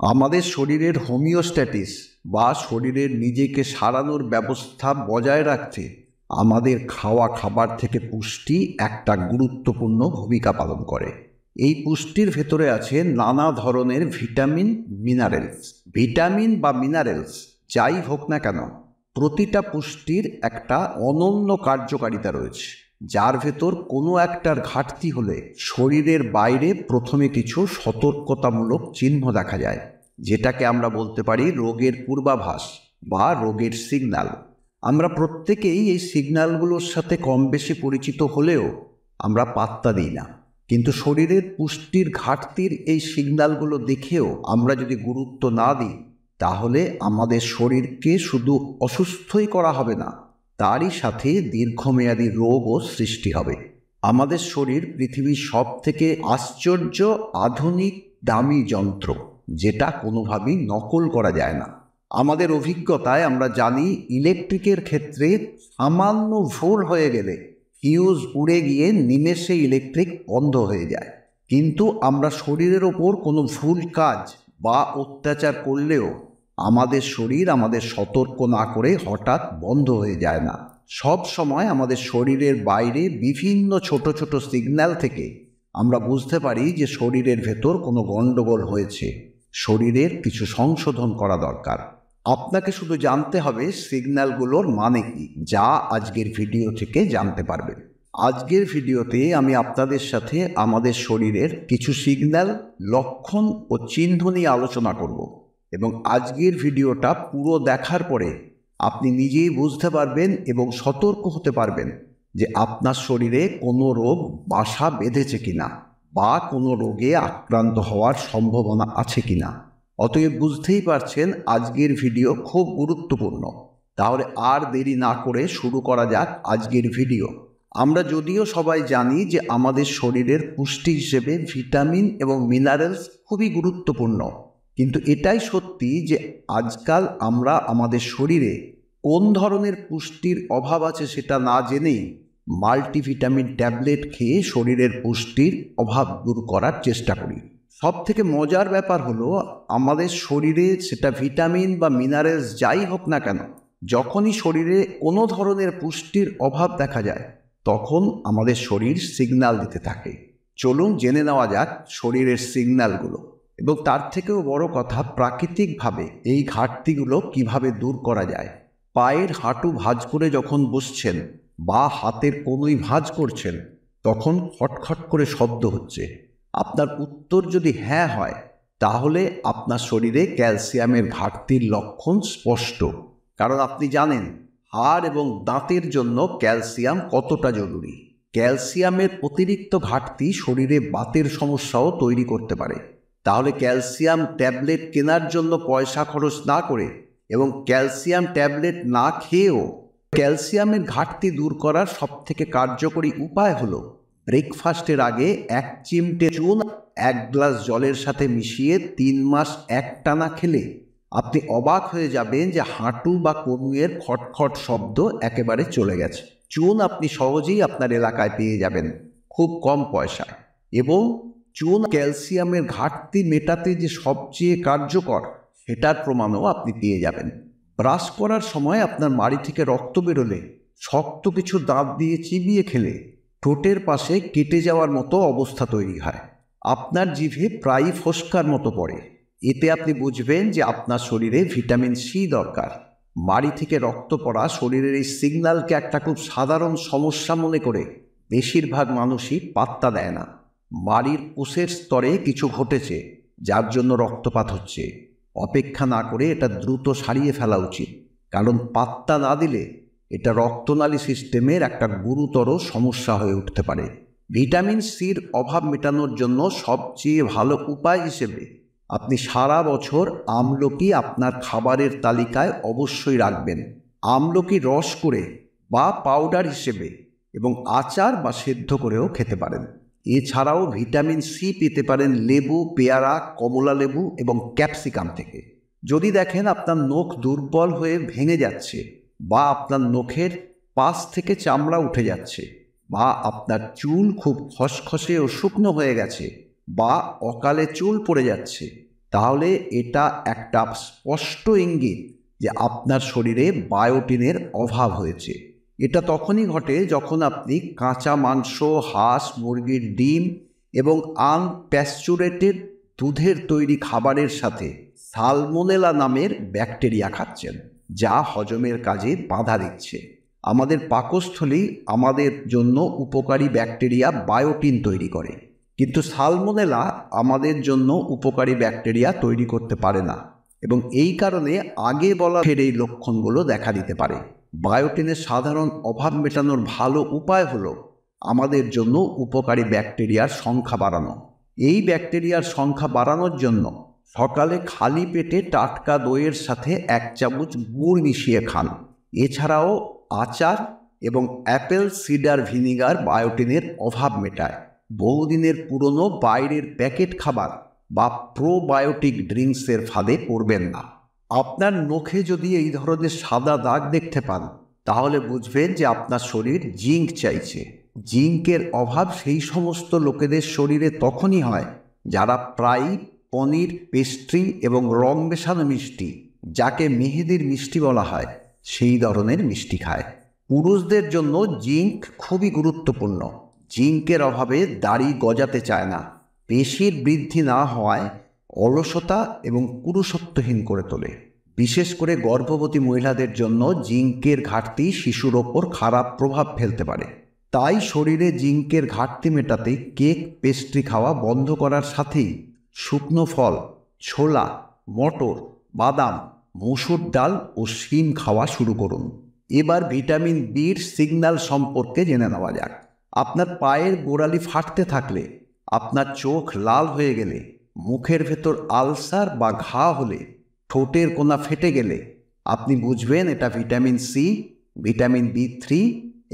আমাদের শরীরের হোমিওস্ট্যাটিস বা শরীরের নিজেকে সারানোর ব্যবস্থা বজায় রাখতে আমাদের খাওয়া খাবার থেকে পুষ্টি একটা গুরুত্বপূর্ণ ভূমিকা পালন করে। এই পুষ্টির ভেতরে আছে নানা ধরনের ভিটামিন, মিনারেলস। ভিটামিন বা মিনারেলস যাই হোক না কেন, প্রতিটা পুষ্টির একটা অনন্য কার্যকারিতা রয়েছে, যার ভেতর কোনো একটার ঘাটতি হলে শরীরের বাইরে প্রথমে কিছু সতর্কতামূলক চিহ্ন দেখা যায়, যেটাকে আমরা বলতে পারি রোগের পূর্বাভাস বা রোগের সিগন্যাল। আমরা প্রত্যেকেই এই সিগন্যালগুলোর সাথে কম বেশি পরিচিত হলেও আমরা পাত্তা দিই না। কিন্তু শরীরের পুষ্টির ঘাটতির এই সিগন্যালগুলো দেখেও আমরা যদি গুরুত্ব না দিই, তাহলে আমাদের শরীরকে শুধু অসুস্থই করা হবে না, তারই সাথে দীর্ঘমেয়াদী রোগও সৃষ্টি হবে। আমাদের শরীর পৃথিবীর সব থেকে আশ্চর্য আধুনিক দামি যন্ত্র, যেটা কোনোভাবেই নকল করা যায় না। আমাদের অভিজ্ঞতায় আমরা জানি ইলেকট্রিকের ক্ষেত্রে সামান্য ভুল হয়ে গেলে ফিউজ উড়ে গিয়ে নিমেষে ইলেকট্রিক বন্ধ হয়ে যায়। কিন্তু আমরা শরীরের ওপর কোনো ভুল কাজ বা অত্যাচার করলেও আমাদের শরীর আমাদের সতর্ক না করে হঠাৎ বন্ধ হয়ে যায় না। সব সময় আমাদের শরীরের বাইরে বিভিন্ন ছোট ছোট সিগন্যাল থেকে আমরা বুঝতে পারি যে শরীরের ভেতর কোনো গণ্ডগোল হয়েছে, শরীরের কিছু সংশোধন করা দরকার। আপনাকে শুধু জানতে হবে সিগন্যালগুলোর মানে কি, যা আজকের ভিডিও থেকে জানতে পারবেন। আজকের ভিডিওতে আমি আপনাদের সাথে আমাদের শরীরের কিছু সিগন্যাল, লক্ষণ ও চিহ্ন নিয়ে আলোচনা করব, এবং আজকের ভিডিওটা পুরো দেখার পরে আপনি নিজেই বুঝতে পারবেন এবং সতর্ক হতে পারবেন যে আপনার শরীরে কোনো রোগ বাসা বেঁধেছে কিনা বা কোনো রোগে আক্রান্ত হওয়ার সম্ভাবনা আছে কিনা। অতএব বুঝতেই পারছেন আজকের ভিডিও খুব গুরুত্বপূর্ণ। তাহলে আর দেরি না করে শুরু করা যাক আজকের ভিডিও। আমরা যদিও সবাই জানি যে আমাদের শরীরের পুষ্টি হিসেবে ভিটামিন এবং মিনারেলস খুবই গুরুত্বপূর্ণ, কিন্তু এটাই সত্যি যে আজকাল আমরা আমাদের শরীরে কোন ধরনের পুষ্টির অভাব আছে সেটা না জেনেই মাল্টিভিটামিন ট্যাবলেট খেয়ে শরীরের পুষ্টির অভাব দূর করার চেষ্টা করি। সব থেকে মজার ব্যাপার হলো, আমাদের শরীরে সেটা ভিটামিন বা মিনারেলস যাই হোক না কেন, যখনই শরীরে কোনো ধরনের পুষ্টির অভাব দেখা যায়, তখন আমাদের শরীর সিগন্যাল দিতে থাকে। চলুন জেনে নেওয়া যাক শরীরের সিগন্যালগুলো, এবং তার থেকেও বড় কথা, প্রাকৃতিকভাবে এই ঘাটতিগুলো কিভাবে দূর করা যায়। পায়ের হাঁটু ভাঁজ করে যখন বসছেন বা হাতের কনুই ভাঁজ করছেন, তখন খটখট করে শব্দ হচ্ছে। আপনার উত্তর যদি হ্যাঁ হয়, তাহলে আপনার শরীরে ক্যালসিয়ামের ঘাটতির লক্ষণ স্পষ্ট। কারণ আপনি জানেন হাড় এবং দাঁতের জন্য ক্যালসিয়াম কতটা জরুরি। ক্যালসিয়ামের অতিরিক্ত ঘাটতি শরীরে বাতের সমস্যাও তৈরি করতে পারে। তাহলে ক্যালসিয়াম ট্যাবলেট কেনার জন্য পয়সা খরচ না করে এবং ক্যালসিয়াম ট্যাবলেট না খেয়েও ক্যালসিয়ামের ঘাটতি দূর করার সবথেকে কার্যকরী উপায় হলো ব্রেকফাস্টের আগে 1 চিমটে চুন 1 গ্লাস জলের সাথে মিশিয়ে 3 মাস একটানা খেলে আপনি অবাক হয়ে যাবেন যে হাঁটু বা কনুইয়ের খটখট শব্দ একেবারে চলে গেছে। চুন আপনি সহজেই আপনার এলাকায় পেয়ে যাবেন খুব কম পয়সায়, এবং চুন ক্যালসিয়ামের ঘাটতি মেটাতে যে সবচেয়ে কার্যকর, সেটার প্রমাণও আপনি পেয়ে যাবেন। ব্রাশ করার সময় আপনার মাড়ি থেকে রক্ত বেরোলে শক্ত কিছু দাঁত দিয়ে চিবিয়ে খেলে ঠোঁটের পাশে কেটে যাওয়ার মতো অবস্থা তৈরি হয়। আপনার জিভে প্রায়ই ফোস্কার মতো পড়ে। এতে আপনি বুঝবেন যে আপনার শরীরে ভিটামিন সি দরকার। মাড়ি থেকে রক্ত পড়া শরীরের এই সিগন্যালকে একটা খুব সাধারণ সমস্যা মনে করে বেশিরভাগ মানুষই পাত্তা দেয় না। মাড়ির কোষের স্তরে কিছু ঘটেছে, যার জন্য রক্তপাত হচ্ছে। অপেক্ষা না করে এটা দ্রুত সারিয়ে ফেলা উচিত, কারণ পাত্তা না দিলে এটা রক্তনালী সিস্টেমের একটা গুরুতর সমস্যা হয়ে উঠতে পারে। ভিটামিন সির অভাব মেটানোর জন্য সবচেয়ে ভালো উপায় হিসেবে আপনি সারা বছর আমলকি আপনার খাবারের তালিকায় অবশ্যই রাখবেন। আমলকি রস করে বা পাউডার হিসেবে এবং আচার বা সেদ্ধ করেও খেতে পারেন। এছাড়াও ভিটামিন সি পেতে পারেন লেবু, পেয়ারা, কমলা লেবু এবং ক্যাপসিকাম থেকে। যদি দেখেন আপনার নখ দুর্বল হয়ে ভেঙে যাচ্ছে, বা আপনার নখের পাশ থেকে চামড়া উঠে যাচ্ছে, বা আপনার চুল খুব খসখসে ও শুকনো হয়ে গেছে, বা অকালে চুল পড়ে যাচ্ছে, তাহলে এটা একটা স্পষ্ট ইঙ্গিত যে আপনার শরীরে বায়োটিনের অভাব হয়েছে। এটা তখনই ঘটে যখন আপনি কাঁচা মাংস, হাঁস, মুরগির ডিম এবং আনপ্যাস্চুরেটেড দুধের তৈরি খাবারের সাথে সালমোনেলা নামের ব্যাকটেরিয়া খাচ্ছেন, যা হজমের কাজে বাধা দিচ্ছে। আমাদের পাকস্থলী আমাদের জন্য উপকারী ব্যাকটেরিয়া বায়োটিন তৈরি করে, কিন্তু সালমোনেলা আমাদের জন্য উপকারী ব্যাকটেরিয়া তৈরি করতে পারে না, এবং এই কারণে আগে বলা এই লক্ষণগুলো দেখা দিতে পারে। বায়োটিনের সাধারণ অভাব মেটানোর ভালো উপায় হলো আমাদের জন্য উপকারী ব্যাকটেরিয়ার সংখ্যা বাড়ানো। এই ব্যাকটেরিয়ার সংখ্যা বাড়ানোর জন্য সকালে খালি পেটে টাটকা দইয়ের সাথে 1 চামচ গুড় মিশিয়ে খান। এছাড়াও আচার এবং অ্যাপেল সিডার ভিনিগার বায়োটিনের অভাব মেটায়। বহুদিনের পুরনো বাইরের প্যাকেট খাবার বা প্রোবায়োটিক ড্রিঙ্কসের ফাঁদে পড়বেন না। আপনার নখে যদি এই ধরনের সাদা দাগ দেখতে পান, তাহলে বুঝবেন যে আপনার শরীর জিঙ্ক চাইছে। জিঙ্কের অভাব সেই সমস্ত লোকেদের শরীরে তখনই হয় যারা প্রায়ই পনির, পেস্ট্রি এবং রং মেশানো মিষ্টি, যাকে মেহেদির মিষ্টি বলা হয়, সেই ধরনের মিষ্টি খায়। পুরুষদের জন্য জিঙ্ক খুবই গুরুত্বপূর্ণ। জিঙ্কের অভাবে দাড়ি গজাতে চায় না, পেশির বৃদ্ধি না হওয়ায় অলসতা এবং পুরুষত্বহীন করে তোলে। বিশেষ করে গর্ভবতী মহিলাদের জন্য জিঙ্কের ঘাটতি শিশুর ওপর খারাপ প্রভাব ফেলতে পারে। তাই শরীরে জিঙ্কের ঘাটতি মেটাতে কেক, পেস্ট্রি খাওয়া বন্ধ করার সাথেই শুকনো ফল, ছোলা, মটর, বাদাম, মসুর ডাল ও শিম খাওয়া শুরু করুন। এবার ভিটামিন বির সিগন্যাল সম্পর্কে জেনে নেওয়া যাক। আপনার পায়ের গোড়ালি ফাটতে থাকলে, আপনার চোখ লাল হয়ে গেলে, মুখের ভেতর আলসার বা ঘা হলে, ঠোঁটের কোনা ফেটে গেলে আপনি বুঝবেন এটা ভিটামিন সি, ভিটামিন বি3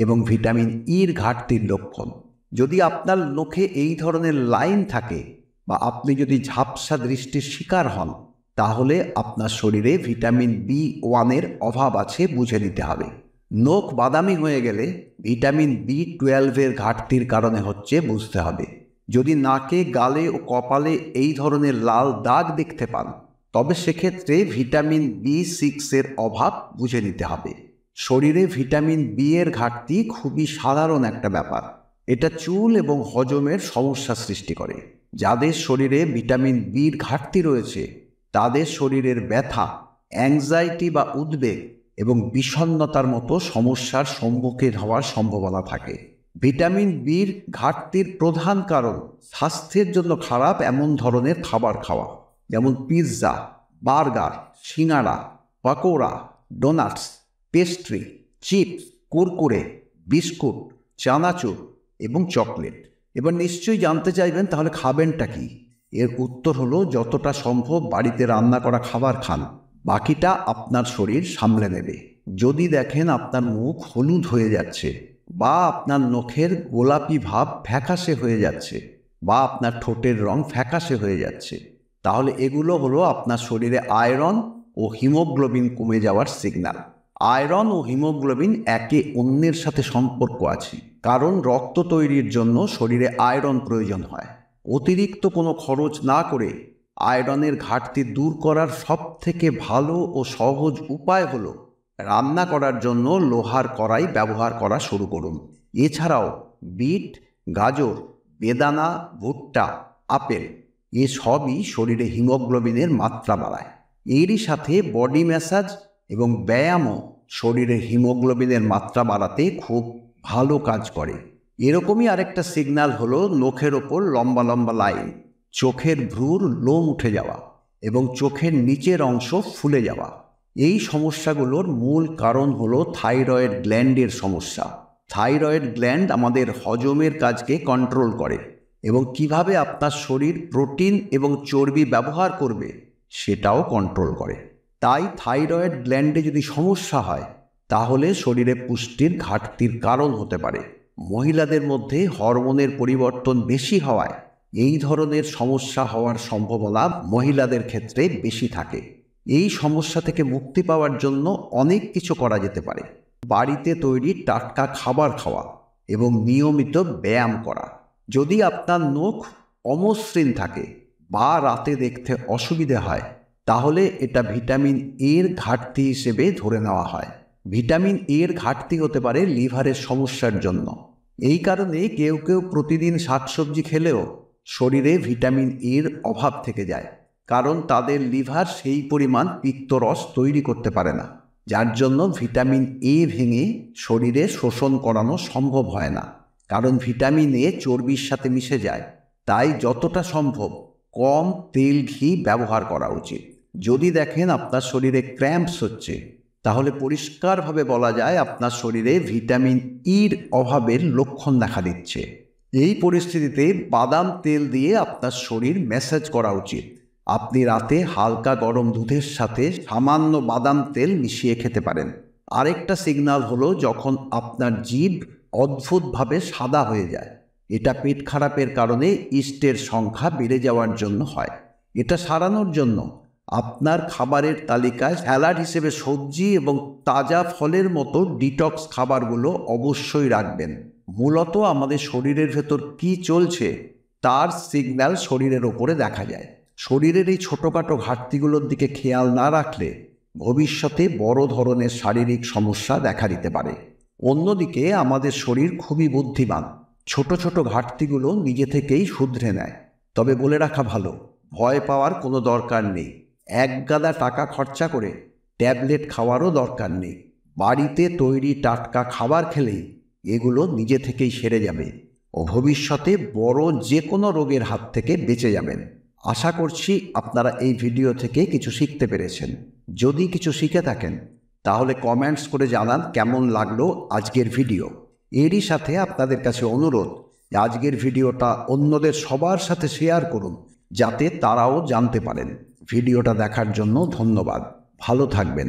এবং ভিটামিন ইর ঘাটতির লক্ষণ। যদি আপনার নখে এই ধরনের লাইন থাকে বা আপনি যদি ঝাপসা দৃষ্টির শিকার হন, তাহলে আপনার শরীরে ভিটামিন বি1 অভাব আছে বুঝে নিতে হবে। নখ বাদামি হয়ে গেলে ভিটামিন বি12 ঘাটতির কারণে হচ্ছে বুঝতে হবে। যদি নাকে, গালে ও কপালে এই ধরনের লাল দাগ দেখতে পান, তবে সেক্ষেত্রে ভিটামিন বি6 অভাব বুঝে নিতে হবে। শরীরে ভিটামিন বি এর ঘাটতি খুবই সাধারণ একটা ব্যাপার। এটা চুল এবং হজমের সমস্যা সৃষ্টি করে। যাদের শরীরে ভিটামিন বির ঘাটতি রয়েছে তাদের শরীরের ব্যথা, অ্যাংজাইটি বা উদ্বেগ এবং বিষণ্ণতার মতো সমস্যার সম্মুখীন হওয়ার সম্ভাবনা থাকে। ভিটামিন বির ঘাটতির প্রধান কারণ স্বাস্থ্যের জন্য খারাপ এমন ধরনের খাবার খাওয়া, যেমন pizza, burger, singara, pakora, donuts, pastry, chips, Kurkure, biscuit, চানাচুর এবং চকলেট। এবার নিশ্চয়ই জানতে চাইবেন তাহলে খাবেনটা কি? এর উত্তর হলো যতটা সম্ভব বাড়িতে রান্না করা খাবার খান, বাকিটা আপনার শরীর সামলে নেবে। যদি দেখেন আপনার মুখ হলুদ হয়ে যাচ্ছে, বা আপনার নখের গোলাপি ভাব ফ্যাকাশে হয়ে যাচ্ছে, বা আপনার ঠোঁটের রং ফ্যাকাশে হয়ে যাচ্ছে, তাহলে এগুলো হলো আপনার শরীরে আয়রন ও হিমোগ্লোবিন কমে যাওয়ার সিগন্যাল। আয়রন ও হিমোগ্লোবিন একে অন্যের সাথে সম্পর্ক আছে, কারণ রক্ত তৈরির জন্য শরীরে আয়রন প্রয়োজন হয়। অতিরিক্ত কোনো খরচ না করে আয়রনের ঘাটতি দূর করার সবথেকে ভালো ও সহজ উপায় হলো রান্না করার জন্য লোহার কড়াই ব্যবহার করা শুরু করুন। এছাড়াও বিট, গাজর, বেদানা, ভুট্টা, আপেল এসবই শরীরে হিমোগ্লোবিনের মাত্রা বাড়ায়। এরই সাথে বডি ম্যাসাজ এবং ব্যায়ামও শরীরে হিমোগ্লোবিনের মাত্রা বাড়াতে খুব ভালো কাজ করে। এরকমই আরেকটা সিগন্যাল হলো নখের ওপর লম্বা লম্বা লাইন, চোখের ভ্রুর লোম উঠে যাওয়া এবং চোখের নিচের অংশ ফুলে যাওয়া। এই সমস্যাগুলোর মূল কারণ হলো থাইরয়েড গ্ল্যান্ডের সমস্যা। থাইরয়েড গ্ল্যান্ড আমাদের হজমের কাজকে কন্ট্রোল করে এবং কিভাবে আপনার শরীর প্রোটিন এবং চর্বি ব্যবহার করবে সেটাও কন্ট্রোল করে। তাই থাইরয়েড গ্ল্যান্ডে যদি সমস্যা হয় তাহলে শরীরে পুষ্টির ঘাটতির কারণ হতে পারে। মহিলাদের মধ্যে হরমোনের পরিবর্তন বেশি হওয়ায় এই ধরনের সমস্যা হওয়ার সম্ভাবনা মহিলাদের ক্ষেত্রে বেশি থাকে। এই সমস্যা থেকে মুক্তি পাওয়ার জন্য অনেক কিছু করা যেতে পারে। বাড়িতে তৈরি টাটকা খাবার খাওয়া এবং নিয়মিত ব্যায়াম করা। যদি আপনার নখ অমসৃণ থাকে বা রাতে দেখতে অসুবিধে হয়, তাহলে এটা ভিটামিন এর ঘাটতি হিসেবে ধরে নেওয়া হয়। ভিটামিন এর ঘাটতি হতে পারে লিভারের সমস্যার জন্য। এই কারণে কেউ কেউ প্রতিদিন শাকসবজি খেলেও শরীরে ভিটামিন এর অভাব থেকে যায়, কারণ তাদের লিভার সেই পরিমাণ পিত্তরস তৈরি করতে পারে না, যার জন্য ভিটামিন এ ভেঙে শরীরে শোষণ করানো সম্ভব হয় না। কারণ ভিটামিন এ চর্বির সাথে মিশে যায়, তাই যতটা সম্ভব কম তেল ঘি ব্যবহার করা উচিত। যদি দেখেন আপনার শরীরে ক্র্যাম্পস হচ্ছে, তাহলে পরিষ্কারভাবে বলা যায় আপনার শরীরে ভিটামিন ইর অভাবের লক্ষণ দেখা দিচ্ছে। এই পরিস্থিতিতে বাদাম তেল দিয়ে আপনার শরীর ম্যাসাজ করা উচিত। আপনি রাতে হালকা গরম দুধের সাথে সামান্য বাদাম তেল মিশিয়ে খেতে পারেন। আরেকটা সিগন্যাল হলো যখন আপনার জিভ অদ্ভুতভাবে সাদা হয়ে যায়। এটা পেট খারাপের কারণে ইস্টের সংখ্যা বেড়ে যাওয়ার জন্য হয়। এটা সারানোর জন্য আপনার খাবারের তালিকায় স্যালাড হিসেবে সবজি এবং তাজা ফলের মতো ডিটক্স খাবারগুলো অবশ্যই রাখবেন। মূলত আমাদের শরীরের ভেতর কি চলছে তার সিগন্যাল শরীরের ওপরে দেখা যায়। শরীরের এই ছোটোখাটো ঘাটতিগুলোর দিকে খেয়াল না রাখলে ভবিষ্যতে বড় ধরনের শারীরিক সমস্যা দেখা দিতে পারে। অন্যদিকে আমাদের শরীর খুবই বুদ্ধিমান, ছোট ছোট ঘাটতিগুলো নিজে থেকেই শুধরে নেয়। তবে বলে রাখা ভালো, ভয় পাওয়ার কোনো দরকার নেই। একগাদা টাকা খরচা করে ট্যাবলেট খাওয়ারও দরকার নেই। বাড়িতে তৈরি টাটকা খাবার খেলেই এগুলো নিজে থেকেই সেরে যাবে ও ভবিষ্যতে বড় যে কোনো রোগের হাত থেকে বেঁচে যাবেন। আশা করছি আপনারা এই ভিডিও থেকে কিছু শিখতে পেরেছেন। যদি কিছু শিখে থাকেন তাহলে কমেন্টস করে জানান কেমন লাগলো আজকের ভিডিও। এরই সাথে আপনাদের কাছে অনুরোধ যে আজকের ভিডিওটা অন্যদের সবার সাথে শেয়ার করুন, যাতে তারাও জানতে পারেন। ভিডিওটা দেখার জন্য ধন্যবাদ। ভালো থাকবেন।